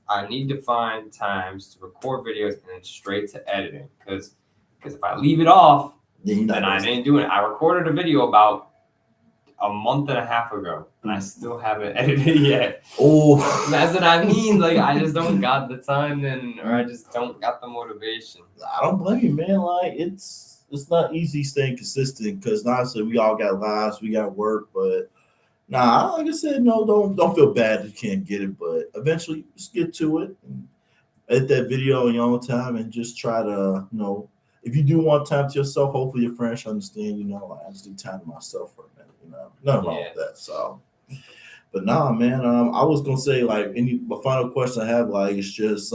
I need to find times to record videos and then straight to editing. Because if I leave it off, then I ain't doing it. I recorded a video about a month and a half ago, and I still haven't edited yet. Oh, that's what I mean. Like, I just don't got the time, or I just don't got the motivation. I don't blame you, man. Like, it's not easy staying consistent because honestly, we all got lives, we got work, but like I said, no, don't feel bad if you can't get it, but eventually just get to it and edit that video in your own time and just try to, if you do want time to yourself, hopefully your friends understand, I just need time to myself for a minute, nothing wrong with that. So, but man, I was gonna say like my final question I have, like, it's just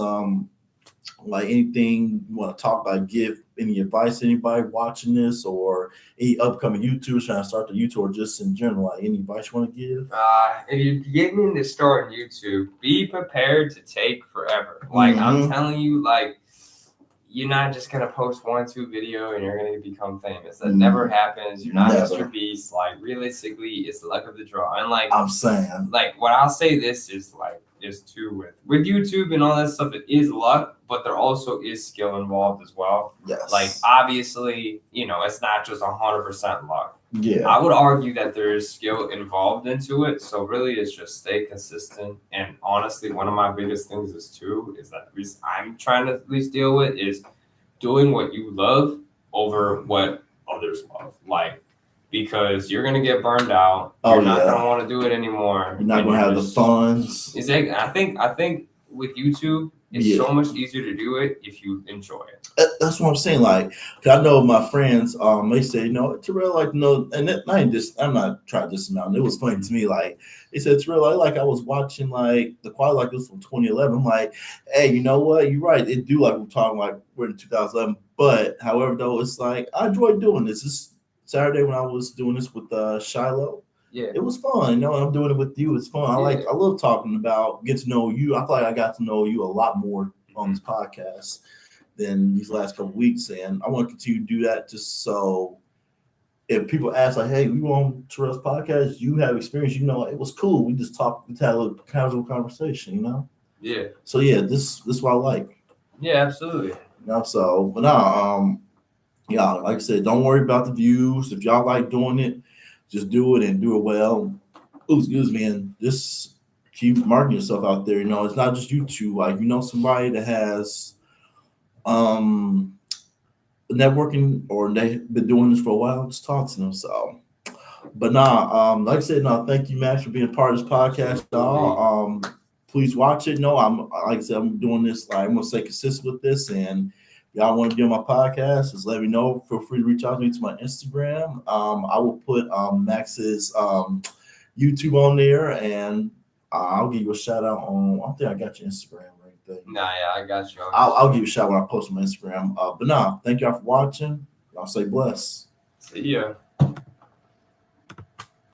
like anything you want to talk about, give any advice to anybody watching this or any upcoming YouTubers trying to start the YouTube, or just in general, like any advice you want to give? If you're getting to start YouTube, be prepared to take forever. Like, I'm telling you, like, you're not just gonna post 1-2 video and you're gonna become famous. That never happens. You're not Mr. Beast. Like, realistically, it's the luck of the draw. And like I'm saying, like, what I'll say this is like, just too with YouTube and all that stuff, it is luck, but there also is skill involved as well. Yes. Like, obviously, it's not just 100% luck. Yeah. I would argue that there is skill involved into it. So really, it's just stay consistent. And honestly, one of my biggest things is that at least I'm trying to at least deal with is doing what you love over what others love. Like, because you're gonna get burned out. You're not gonna want to do it anymore. You're not gonna have the funds. Exactly. I think with YouTube, it's so much easier to do it if you enjoy it. That's what I'm saying. Like, 'cause I know my friends, they say, Terrell, like, and I'm not trying to dismount. It was funny to me. Like, they said, Terrell, like I was watching like the quality like this from 2011. I'm like, hey, you know what? You're right. It do, like we're talking like we're in 2011. But however, though, it's like I enjoy doing this. This Saturday when I was doing this with Shiloh. Yeah, it was fun. I'm doing it with you. It's fun. I love talking about, get to know you. I feel like I got to know you a lot more on this podcast than these last couple of weeks, and I want to continue to do that just so if people ask like, hey, we were on Terrell's podcast, you have experience, it was cool. We just talked, we had a little casual conversation, Yeah. So yeah, this is what I like. Yeah, absolutely. So but like I said, don't worry about the views. If y'all like doing it, just do it and do it well. Excuse me, and just keep marketing yourself out there. It's not just YouTube. Like, somebody that has networking or they've been doing this for a while, just talk to them. So, but like I said, thank you, Max, for being part of this podcast, y'all. Please watch it. Like I said, I'm doing this. I'm gonna stay consistent with this, and y'all want to be on my podcast, just let me know. Feel free to reach out to me to my Instagram. I will put Max's YouTube on there, and I'll give you a shout out on. I don't think I got your Instagram or anything. Nah, yeah, I got you. I'll give you a shout out when I post my Instagram. But thank y'all for watching. Y'all stay blessed. See ya.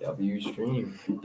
W stream.